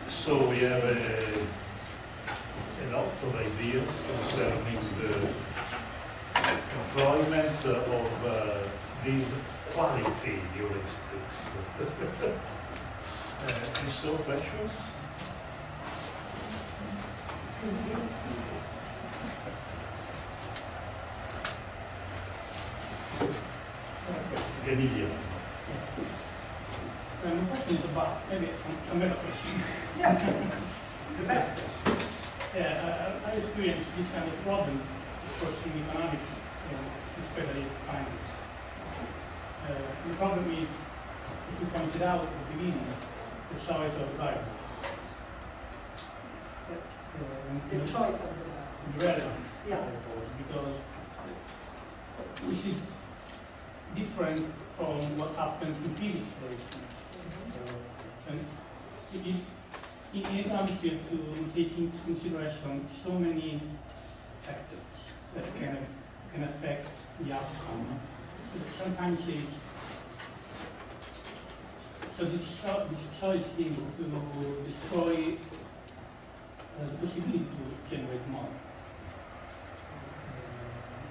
So we have a lot of ideas concerning the employment of these quality heuristics. Any still questions? Emilia. The question is about maybe some better question. Yeah, the best question. Yeah, I experienced this kind of problem, of course, in economics, especially finance. The problem is, as you pointed out at the beginning, the choice of the variables. The choice of the relevant Yeah. variables, because which is different from what happens in physics, for instance. And it is unfair to take into consideration so many factors that can affect the outcome. So sometimes it's so this choice is to destroy the possibility to generate more.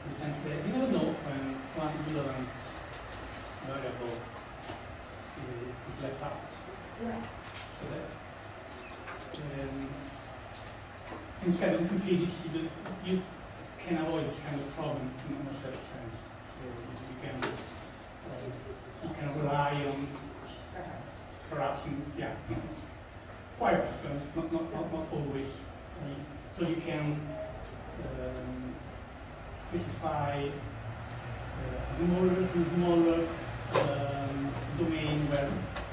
In the sense that you never know when one relevant variable is left out. Yes. So that instead of in physics, you can avoid this kind of problem in a certain sense. So you can rely on perhaps quite often, not always. So you can specify a smaller domain where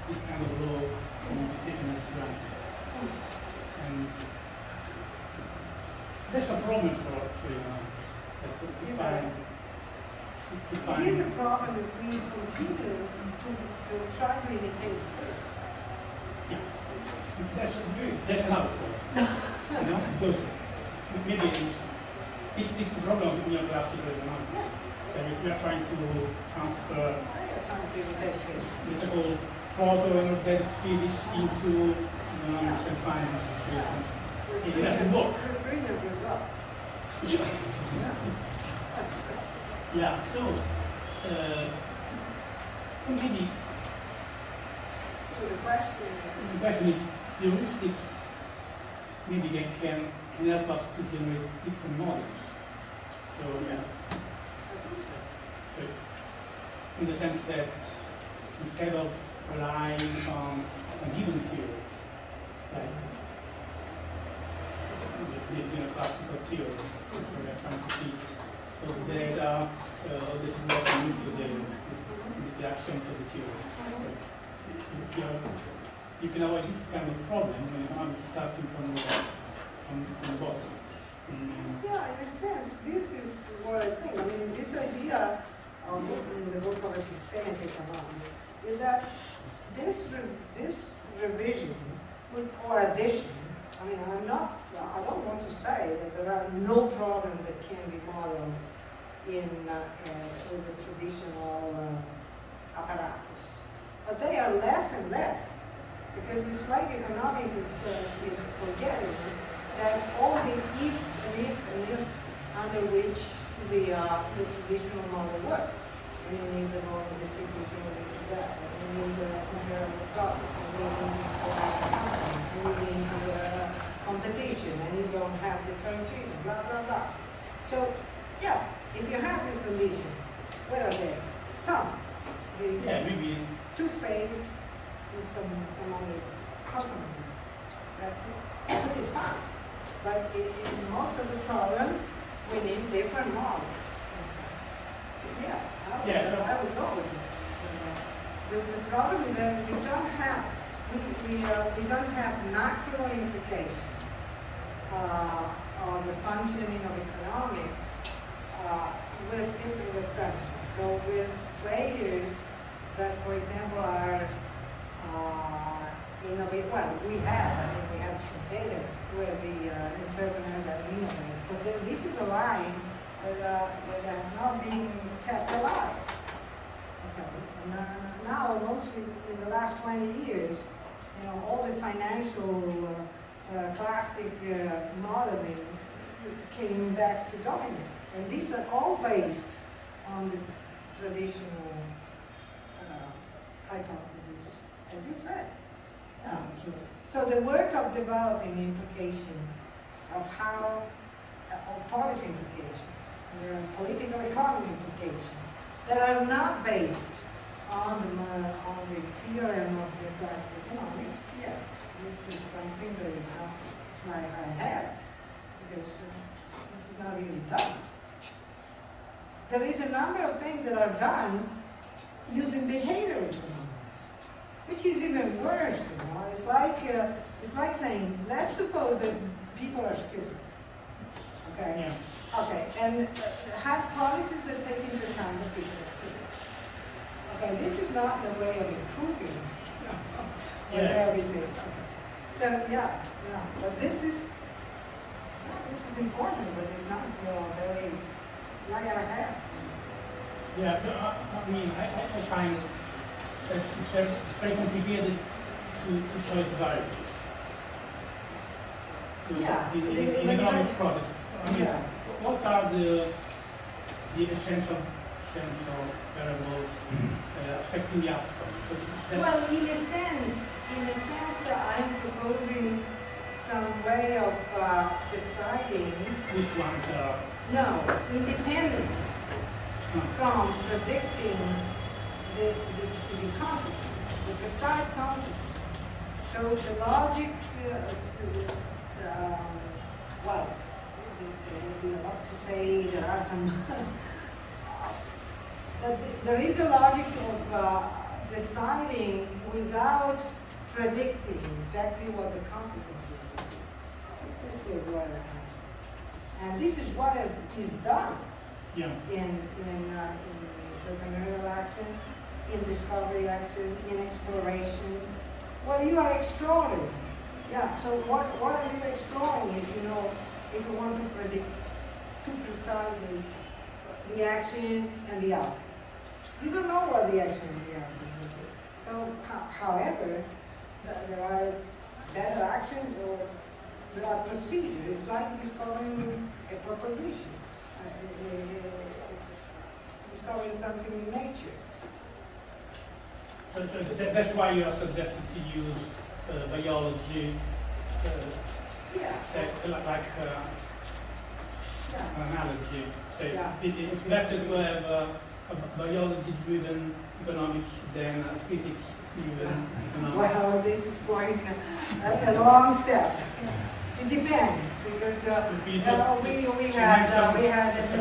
this kind of law can be taken as granted. And that's a problem for economics. It is a problem if we continue to try to imitate first. Yeah, that's another problem. Because maybe it's the problem of neoclassical economics. Yeah. So if we are trying to transfer It's the whole program of that physics into economics and finance situations, it doesn't work. With brilliant results. Yeah, so maybe So the question is heuristics maybe they can help us to generate different models. So yes, I think so. so in the sense that instead of relying on a given theory, like the classical theory, so we are trying to fit all the data, all the information into the actions of the theory. You can avoid this kind of problem when you're starting from the bottom. Yeah, in a sense, this is what I think. I mean, this idea of in the book of epistemic economics is that this revision or addition. I mean, I don't want to say that there are no problems that can be modeled in the traditional apparatus, but they are less and less, because it's like economics is forgetting that all the if and if under which the traditional model works. And you need the normal distribution of this and that, and you need the comparable products, and you need competition, and you don't have differentiation, blah, blah, blah. So, yeah, if you have this condition, where are they? Some. Maybe. Two spades and some other consonant. That's it. It's fine. But in most of the problem, we need different models. So, yeah, I would go with this. The problem is that we don't have macro implication on the functioning of economics with different assumptions. So with players that, for example, are innovative. Well, we had Schumpeter where the entrepreneur that innovated. But then this is a line that has not been kept alive. Okay. now, mostly in the last 20 years, you know, all the financial classic modeling came back to dominate. And these are all based on the traditional hypotheses, as you said. Yeah. So the work of developing implication of how, of policy implication, political economy implication, that are not based on the theorem of the classical economics, yes, this is something that is not my head, because this is not really done. There is a number of things that are done using behavioral economics, which is even worse. You know, it's like saying, let's suppose that people are stupid. Okay. Yeah. Okay, and have policies that take into account that people are stupid. Okay, this is not the way of improving everything. So yeah, but this is important, but it's not very light ahead. Yeah, I mean, I find that it's very complicated to choose variables. In economics projects. I mean, what are the essential variables affecting the outcome? So well, in a sense, I'm proposing some way of deciding which ones are? No, independent from predicting the consequences, the precise consequences. So the logic, well, there would be a lot to say. There are some, but there is a logic of deciding without predicting exactly what the consequences will be. This is what I have. And this is what is done in entrepreneurial action, in discovery action, in exploration. Well, you are exploring. Yeah, so what are you exploring if you want to predict too precisely the action and the outcome? You don't know what the action and the outcome will be. So, however, there are better actions or there are procedures. It's like discovering a proposition, discovering something in nature. So that's why you are suggested to use biology, like an analogy. So it's better to have a biology-driven economics than a physics-driven economics. Well, this is going a long step. It depends, because we had a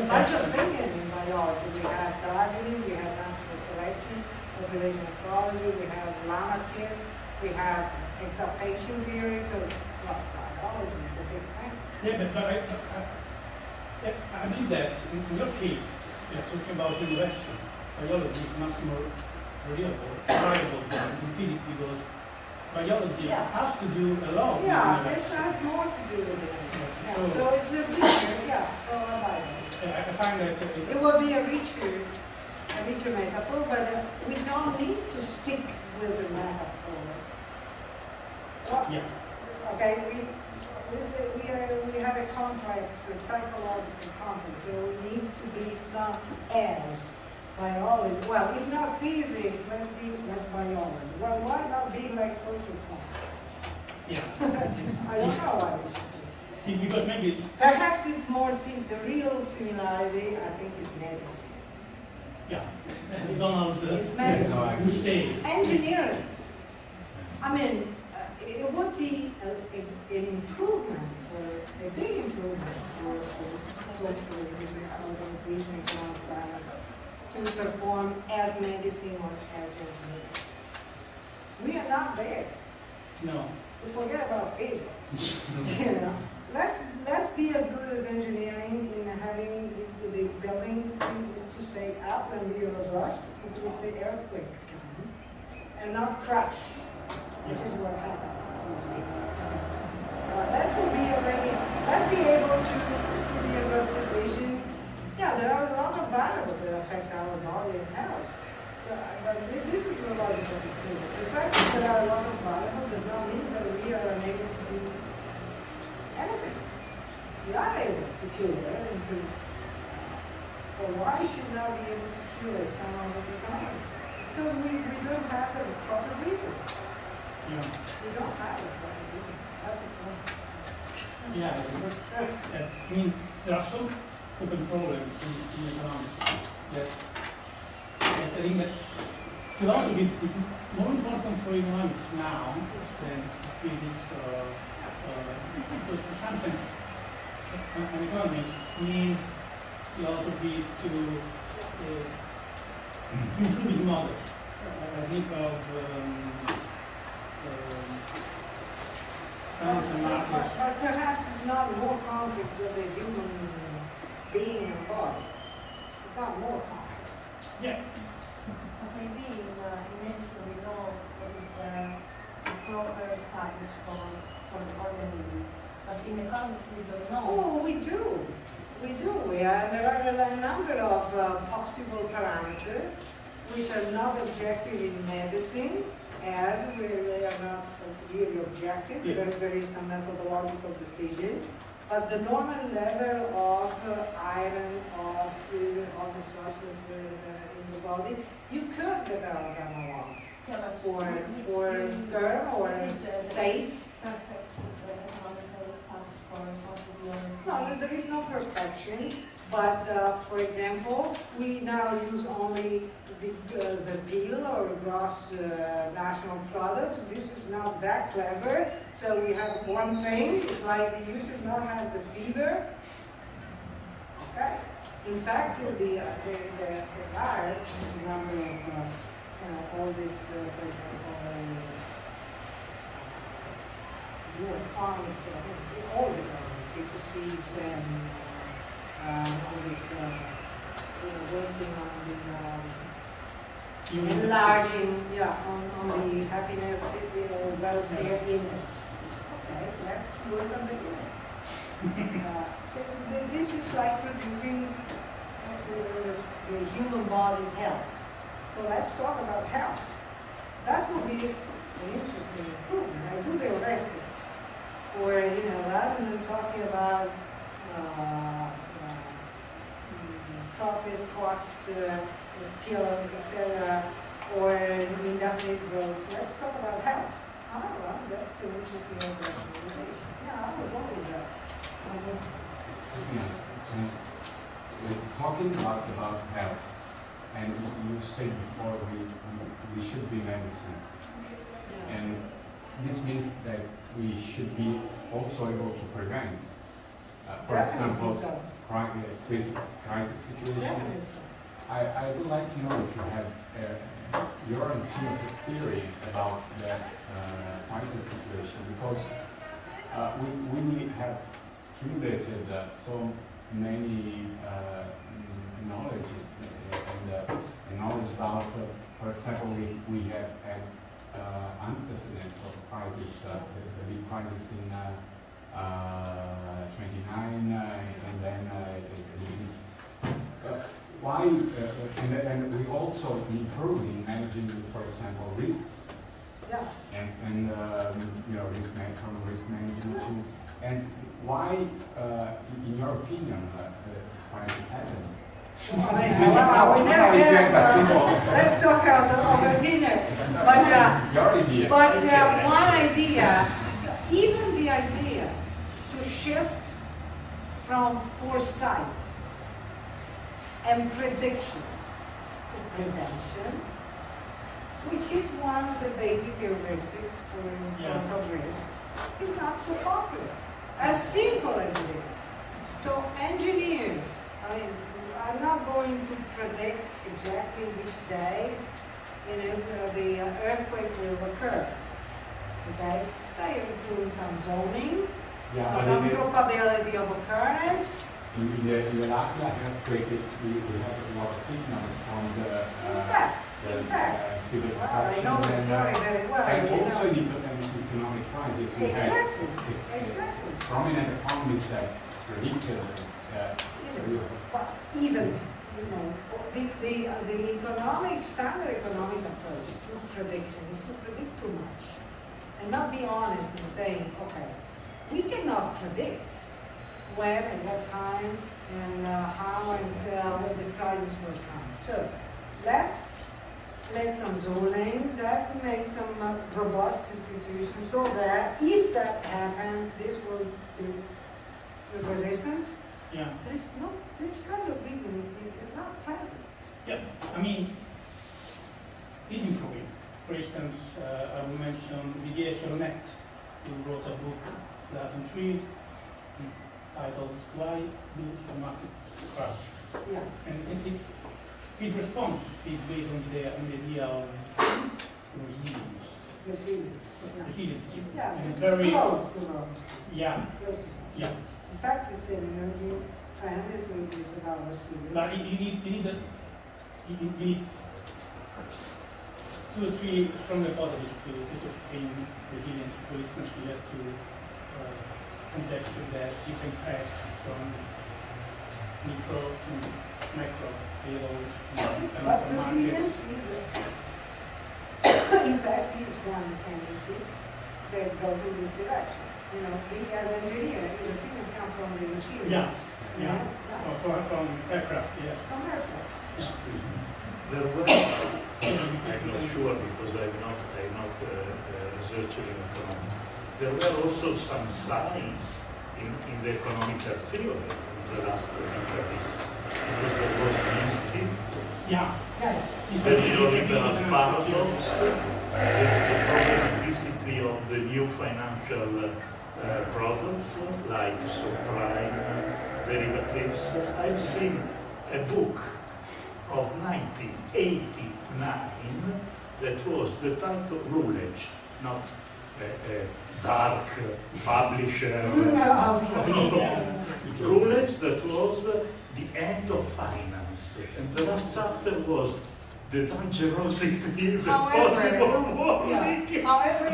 bunch of things in biology. We had Darwinism, we had natural selection, population ecology, we have Lamarckism, we have exaltation theory, so biology is a big thing. Yeah, but I believe that in your case, we are talking about innovation. Biology is much more variable than physics, because biology has to do a lot. Yeah, it has more to do with it. Yeah. So it's a richer, so I like it. I find that it will be a richer metaphor, but we don't need to stick with the metaphor. Well, okay, we have a complex, a psychological complex, so we need to be some else. Biology. Well, if not physics, let's be like biology. Well, why not be like social science? I don't know why we should be. Because maybe perhaps it's more the real similarity, I think, is medicine. Yeah. Donald, it's medicine. Engineering. I mean, it would be an improvement, a big improvement for social organization, economic science, to perform as medicine or as engineering. We are not there. No. We forget about physics. Let's be as good as engineering in having the building to stay up and be robust if the earthquake comes and not crash, which is what happened. That will be already. Let's be able to be a good physician. Yeah, there are a lot of variables that affect our body and health. But this is a logical conclusion. The fact that there are a lot of variables does not mean that we are unable to do anything. We are able to cure and to. So why should not be able to cure some of the economy? Because we don't have the proper reason. Yeah. We don't have the proper reason. That's the point. Yeah, I mean, there are some open problems in economics that I think that philosophy is more important for economics now than physics because in some sense an economist needs philosophy to improve his models. I think of but perhaps it's not more complex than the human being and body. It's not more complex. Yeah. But maybe in medicine we know what is the proper status for the organism. But in economics we don't know. Oh, we do. We do. There are a number of possible parameters which are not objective in medicine, as they are not really objective. Yeah. There is some methodological decision. But the normal level of iron, of the substance in the body, you could develop them along for firm or states. Perfect economical status for responsible. No, there is no perfection, but for example, we now use only the PIL or gross national products. This is not that clever. So we have one thing, it's like you should not have the fever. Okay. In fact, there are a number of all this, for example, your economists, all the economists, C2Cs and all this working on the enlarging, on the happiness, welfare index. Okay, let's work on the index. So this is like producing the human body health. So let's talk about health. That will be an interesting improvement. I do the heuristics for, rather than talking about profit, cost, pill, etc., or indefinite growth. Let's talk about health. Well, that's an interesting operationalization. Yeah, I will go with that. We're talking about health, and you said before we should be medicines, and this means that we should be also able to prevent, for example, so. crisis situations. So. I would like to know if you have your intuitive theory about that crisis situation, because we have accumulated so many knowledge and knowledge about, for example, we have had antecedents of crisis, the big crisis in 29, and then why, and we also improve in managing, for example, risks, and risk management too. And why, in your opinion, crisis happens? We never get let's talk over dinner. But your idea. But one idea, even the idea to shift from foresight and prediction to prevention, which is one of the basic heuristics for in front of risk, is not so popular. As simple as it is. So engineers, I'm not going to predict exactly which days the earthquake will occur. Okay? They are doing some zoning, some probability of occurrence. In the L'Aquila earthquake, we have a lot of signals from the civil protection. I know the story very well. And also in economic crisis, we had prominent economists that predicted even you know, the economic, standard economic approach to prediction is to predict too much and not be honest in saying, okay, we cannot predict when and what time and how and what the crisis will come. So let's make some zoning, let's make some robust institutions so that if that happens, this will be resistant. Yeah. There is no, this kind of reasoning is not present. Yeah. I mean, is improving. For instance, I will mention Didier Chaunet, who wrote a book 2003 titled Why the Market Crash? Yeah. And his response is based on the idea of resilience. Resilience. Yeah. Resilience. Yeah, And it's very, close to Rome. yeah, Close to Rome. yeah. In fact, it's an emerging trend is about resilience. But you need 2 or 3 strong hypotheses to sustain resilience. For instance, you have to conjecture that you can pass from micro to macro levels and But from resilience markets. is, in fact, is one tendency that goes in this direction. You know, we as engineers, resilience comes from the materials. you Yeah. know? From aircraft, yes. From aircraft. There were, I'm not sure because I'm not researcher in economics. There were also some signs in the economical theory in the last decades. Because there was Minsky, Yeah. Yeah. the neoliberal paradox, the problematicity of the new financial products like subprime derivatives. I've seen a book of 1989 that was the title Rulage, not a dark publisher. Rulage that was the end of finance. And the last chapter was the dangerosity, the possible warning. However,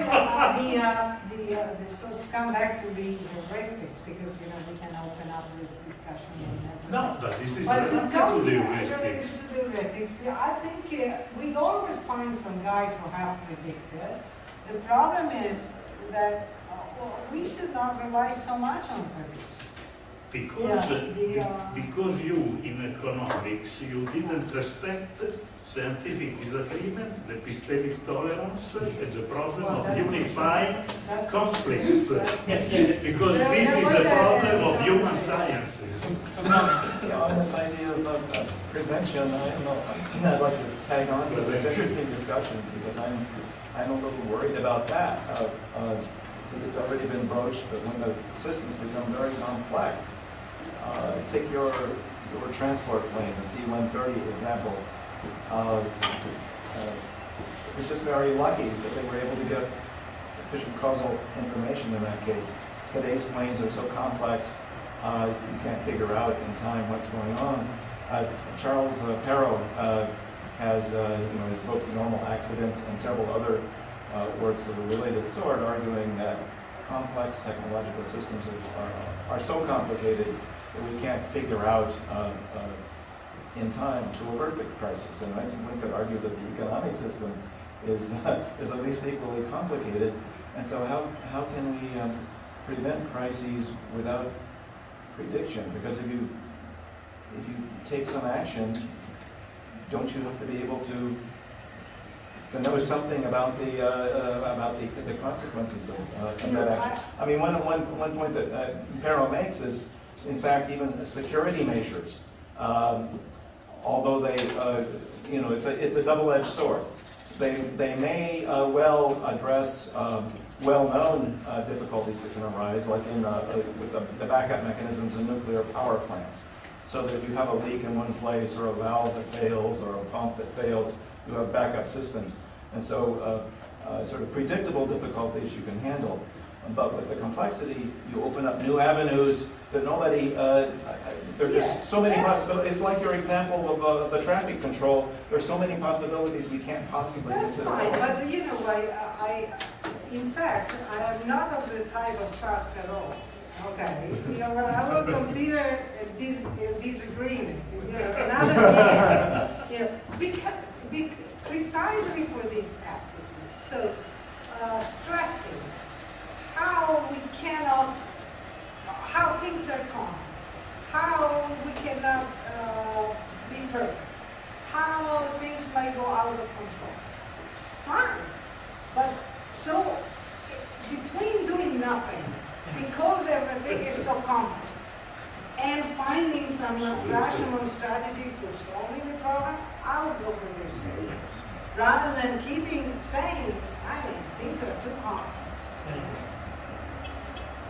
so to come back to the heuristics, because you know we can open up this discussion on that. No, but this is But to related come to the back heuristics. to the heuristics, I think we always find some guys who have predicted. The problem is that we should not rely so much on prediction. Because you, in economics, you didn't respect scientific disagreement, the epistemic tolerance, and the problem of unifying conflicts. Because this is a problem of human sciences. On this idea of prevention, I'd like to tag on to this interesting discussion because I'm a little worried about that. It's already been broached, but when the systems become very complex, take your transport plane, the C-130 example. It was just very lucky that they were able to get sufficient causal information in that case. Today's planes are so complex, you can't figure out in time what's going on. Charles Perrow has his book Normal Accidents and several other works of a related sort, arguing that complex technological systems are so complicated that we can't figure out in time to avert the crisis. And I think one could argue that the economic system is at least equally complicated. And so how can we prevent crises without prediction? Because if you take some action, don't you have to be able to know something about the consequences of that action? I mean, one point that Perrow makes is, in fact, even security measures, although they, it's a double-edged sword. They may well address well-known difficulties that can arise, like with the backup mechanisms in nuclear power plants. So that if you have a leak in one place, or a valve that fails, or a pump that fails, you have backup systems. And so sort of predictable difficulties you can handle. But with the complexity, you open up new avenues that nobody, there's just so many possibilities. It's like your example of the traffic control. There's so many possibilities we can't possibly consider. That's fine, but you know, in fact, I am not of the type of trust at all. Okay, yeah, well, I will consider this disagreement, another man, precisely for this attitude. So, stressing how we cannot, how things are complex, how we cannot be perfect, how things might go out of control. Fine, but so between doing nothing, because everything is so complex, and finding some rational strategy for solving the problem, I would go for this. Rather than saying, things are too complex.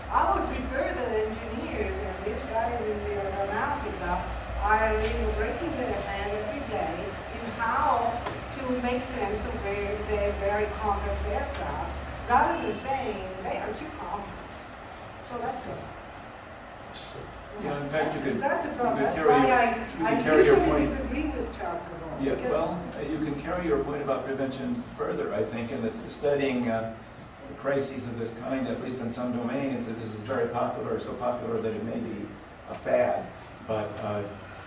I would prefer that engineers and this guy in the aeronautica are breaking their hand every day in how to make sense of their very complex aircraft, rather than saying they are too complex. So that's good. Yeah, in fact, That's a problem. That's carry, why I carry your usually point. disagree with Charles. Yeah, well, you can carry your point about prevention further, I think, in that studying crises of this kind, at least in some domains, this is very popular, so popular that it may be a fad, but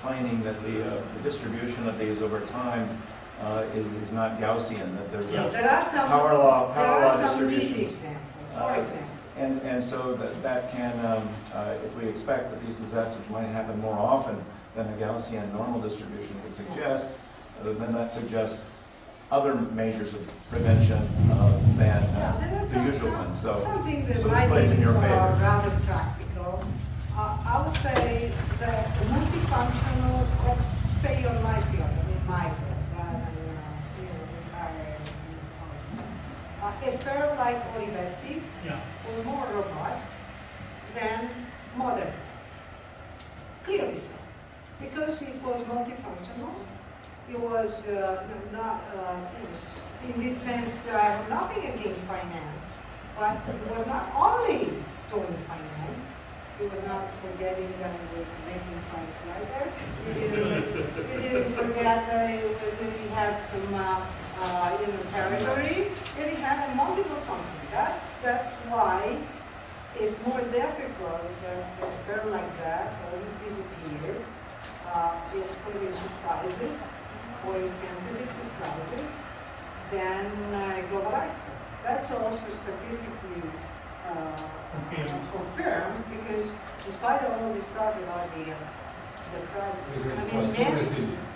finding that the distribution of these over time is not Gaussian, that there's There are some power law neat distributions. examples, for example. And so that can, if we expect that these disasters might happen more often than a Gaussian normal distribution would suggest, then that suggests other measures of prevention than the usual ones. So, something that so this might plays in be your favor. rather practical. I would say that the multifunctional, let's stay on my field, my field, rather than a firm like Olivetti was more robust than modern. Clearly so. Because it was multifunctional. It was not, in this sense, I have nothing against finance, but it was not only doing finance. It was not forgetting that it was making planes right there. It didn't forget that it had some territory. It had a multiple function. That's why it's more difficult that a firm like that always disappear. Is put into crisis or is sensitive to crisis than globalized firm. That's also statistically confirmed because despite all this talk about the crisis,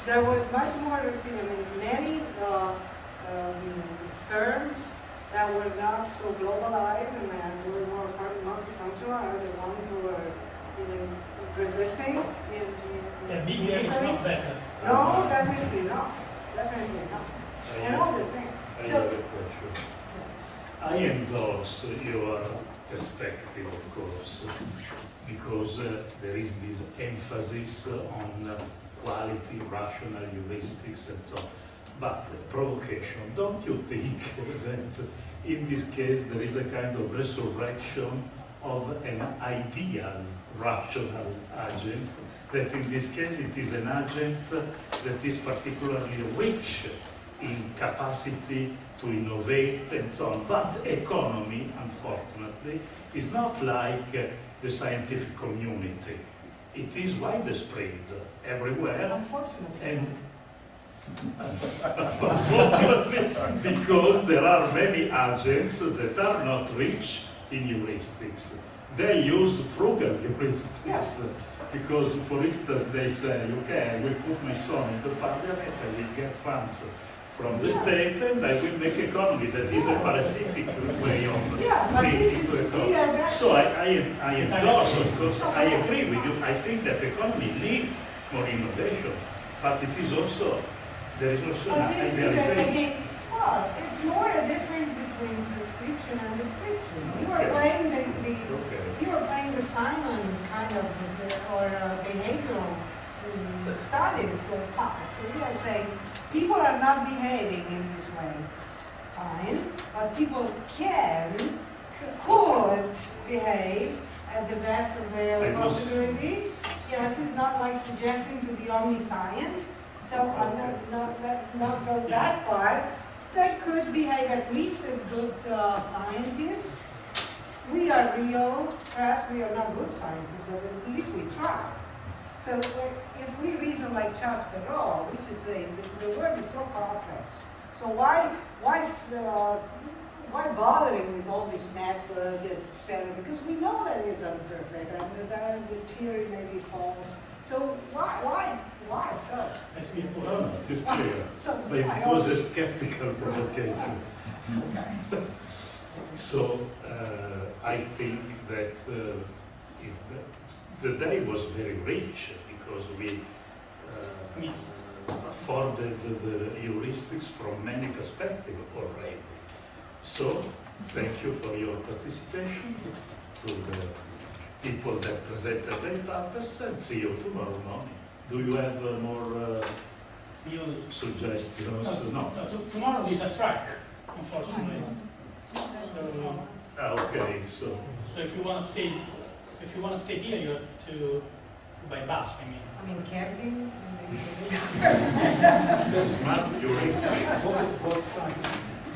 there was much more resilience. Many firms that were not so globalized and were more multifunctional are the ones who were resisting in media is not better. No, definitely not. Definitely not. And all the things. I have a question. I endorse your perspective, of course, because there is this emphasis on quality, rational heuristics, and so on. But provocation, don't you think that in this case there is a kind of resurrection of an ideal rational agent, that in this case it is an agent that is particularly rich in capacity to innovate and so on. But economy, unfortunately, is not like the scientific community. It is widespread everywhere. Unfortunately. And unfortunately, because there are many agents that are not rich in heuristics. They use frugal heuristics. Yes. Because, for instance, they say, okay, I will put my son in the parliament, I will get funds from the state, and I will make economy. That is a parasitic way of thinking to economy. So I endorse, of course, I agree with you. I think that economy needs more innovation, but it is also, there is also an idealization. Well, it's more a difference between prescription and description. You are playing you are playing the Simon kind of, or behavioral studies part. You are saying people are not behaving in this way. Fine, but people could behave at the best of their possibility. Yes, it's not like suggesting to be omniscient. So I'm not go that far. They could behave at least a good scientist, we are real, perhaps we are not good scientists, but at least we try. So if we reason like Charles Perrault, we should say the world is so complex. So why bothering with all this method, etc.? Because we know that it's imperfect and that the theory may be false. So why so? It is clear. So But it was a skeptical provocation. So I think that the day was very rich because we afforded the heuristics from many perspectives already. So thank you for your participation, to the people that presented their papers, and see you tomorrow morning. Do you have more suggestions? No. Tomorrow is a strike, unfortunately. Okay, so if you want to stay here, you have to by bus. I mean camping. smart heuristics.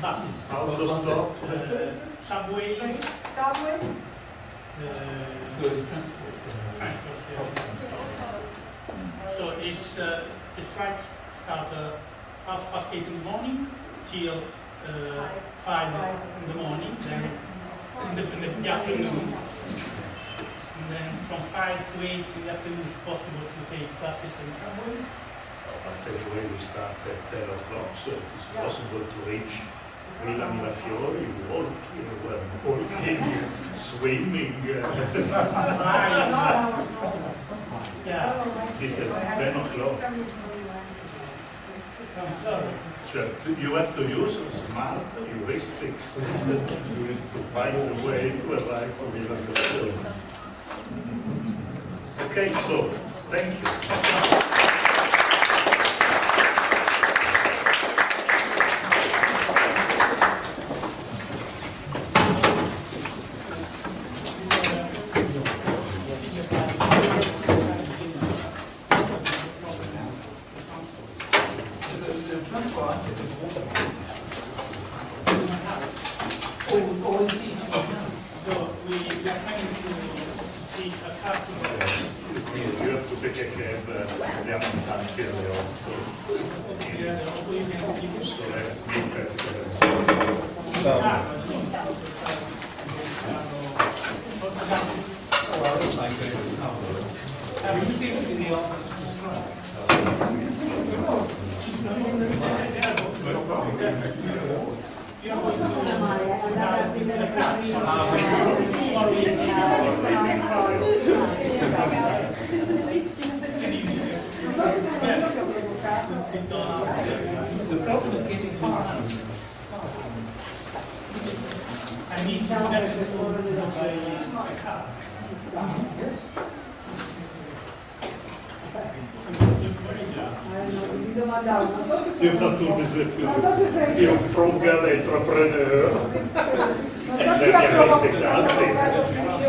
Buses, Autostop. subway, Subway? So it's transport. transport. So it's the strikes start 8:30 in the morning till 5 in the morning, then in the afternoon. And then from 5 to 8 in the afternoon it's possible to take buses and subways. But anyway, we start at 10 o'clock, so it is possible to reach Milan, Mirafiori, walking, swimming. Yeah. It's at 10 o'clock. Just, you have to use smart heuristics to find a way to arrive to Milan. Okay, so thank you. Io frugal entrepreneur. Non so chi ha provocato